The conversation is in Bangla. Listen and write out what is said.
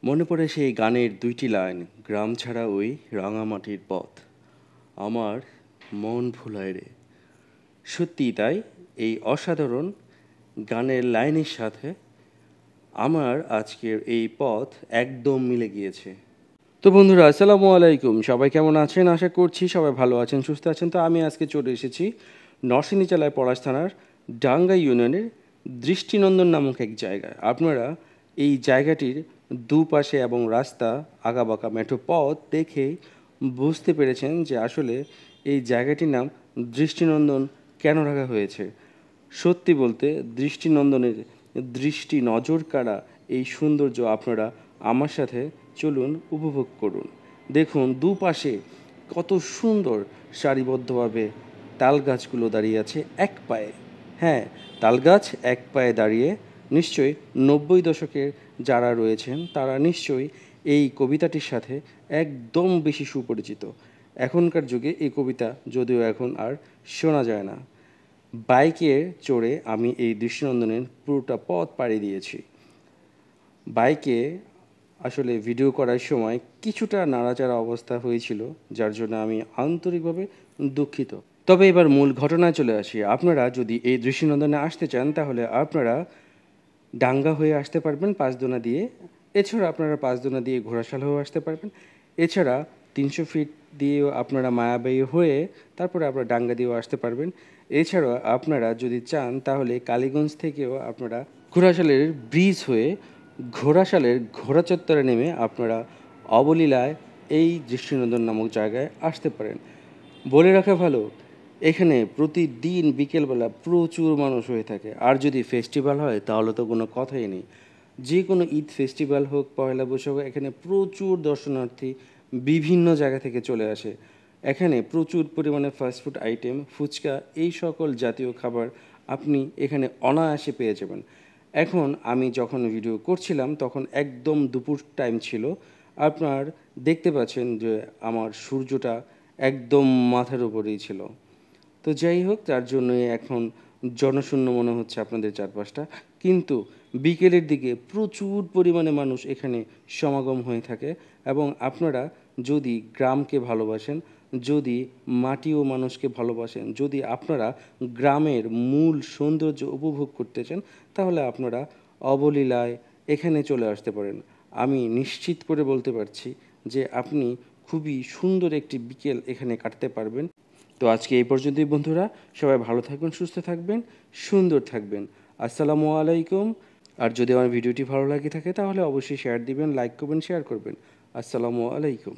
মনে পড়ে সেই গানের দুইটি লাইন, গ্রাম ছাড়া ওই রাঙামাটির পথ, আমার মন ভুলায় রে। সত্যিই তাই, এই অসাধারণ গানের লাইনের সাথে আমার আজকের এই পথ একদম মিলে গিয়েছে। তো বন্ধুরা, আসসালামু আলাইকুম। সবাই কেমন আছেন? আশা করছি সবাই ভালো আছেন, সুস্থ আছেন। তো আমি আজকে চলে এসেছি নরসিংদী জেলার পলাশ থানার ডাঙ্গা ইউনিয়নের দৃষ্টিনন্দন নামক এক জায়গায়। আপনারা এই জায়গাটির দুপাশে এবং রাস্তা আঁকাবাঁকা মেঠো পথ দেখেই বুঝতে পেরেছেন যে আসলে এই জায়গাটির নাম দৃষ্টিনন্দন কেন রাখা হয়েছে। সত্যি বলতে দৃষ্টিনন্দনের দৃষ্টি নজর কাড়া এই সৌন্দর্য আপনারা আমার সাথে চলুন উপভোগ করুন। দেখুন দুপাশে কত সুন্দর সারিবদ্ধভাবে তাল গাছগুলো দাঁড়িয়ে আছে এক পায়ে। হ্যাঁ, তাল গাছ এক পায়ে দাঁড়িয়ে। নিশ্চয়ই 90 দশকের যারা রয়েছেন তারা নিশ্চয়ই এই কবিতাটির সাথে একদম বেশি সুপরিচিত। এখনকার যুগে এই কবিতা যদিও এখন আর শোনা যায় না। বাইকে চড়ে আমি এই দৃষ্টিনন্দনের পুরোটা পথ পাড়ি দিয়েছি। বাইকে আসলে ভিডিও করার সময় কিছুটা নাড়াচাড়া অবস্থা হয়েছিল, যার জন্য আমি আন্তরিকভাবে দুঃখিত। তবে এবার মূল ঘটনায় চলে আসি। আপনারা যদি এই দৃষ্টিনন্দনে আসতে চান তাহলে আপনারা ডাঙ্গা হয়ে আসতে পারবেন পাঁচদোনা দিয়ে। এছাড়া আপনারা পাঁচদোনা দিয়ে ঘোড়াশাল হয়েও আসতে পারবেন। এছাড়া 300 ফিট দিয়েও আপনারা মায়াবাড়ি হয়ে তারপরে আপনারা ডাঙ্গা দিয়েও আসতে পারবেন। এছাড়াও আপনারা যদি চান তাহলে কালীগঞ্জ থেকেও আপনারা ঘোড়াশালের ব্রিজ হয়ে ঘোড়াশালের ঘোড়া চত্বরে নেমে আপনারা অবলীলায় এই দৃষ্টিনন্দন নামক জায়গায় আসতে পারেন। বলে রাখা ভালো, এখানে প্রতিদিন বিকেলবেলা প্রচুর মানুষ হয়ে থাকে। আর যদি ফেস্টিভ্যাল হয় তাহলে তো কোনো কথাই নেই। যে কোনো ঈদ ফেস্টিভ্যাল হোক, পয়লা বৈশাখ হোক, এখানে প্রচুর দর্শনার্থী বিভিন্ন জায়গা থেকে চলে আসে। এখানে প্রচুর পরিমাণে ফাস্টফুড আইটেম, ফুচকা, এই সকল জাতীয় খাবার আপনি এখানে অনায়াসে পেয়ে যাবেন। এখন আমি যখন ভিডিও করছিলাম তখন একদম দুপুর টাইম ছিল। আপনার দেখতে পাচ্ছেন যে আমার সূর্যটা একদম মাথার উপরেই ছিল। তো যাই হোক, তার জন্যই এখন জনশূন্য মনে হচ্ছে আপনাদের চারপাশটা। কিন্তু বিকেলের দিকে প্রচুর পরিমাণে মানুষ এখানে সমাগম হয়ে থাকে। এবং আপনারা যদি গ্রামকে ভালোবাসেন, যদি মাটি ও মানুষকে ভালোবাসেন, যদি আপনারা গ্রামের মূল সৌন্দর্য উপভোগ করতে চান, তাহলে আপনারা অবলীলায় এখানে চলে আসতে পারেন। আমি নিশ্চিত করে বলতে পারছি যে আপনি খুবই সুন্দর একটি বিকেল এখানে কাটতে পারবেন। তো আজকে এই পর্যন্তই বন্ধুরা। সবাই ভালো থাকবেন, সুস্থ থাকবেন, সুন্দর থাকবেন। আসসালামু আলাইকুম। আর যদি আমার ভিডিওটি ভালো লাগে থাকে তাহলে অবশ্যই শেয়ার দিবেন, লাইক করবেন, শেয়ার করবেন। আসসালামু আলাইকুম।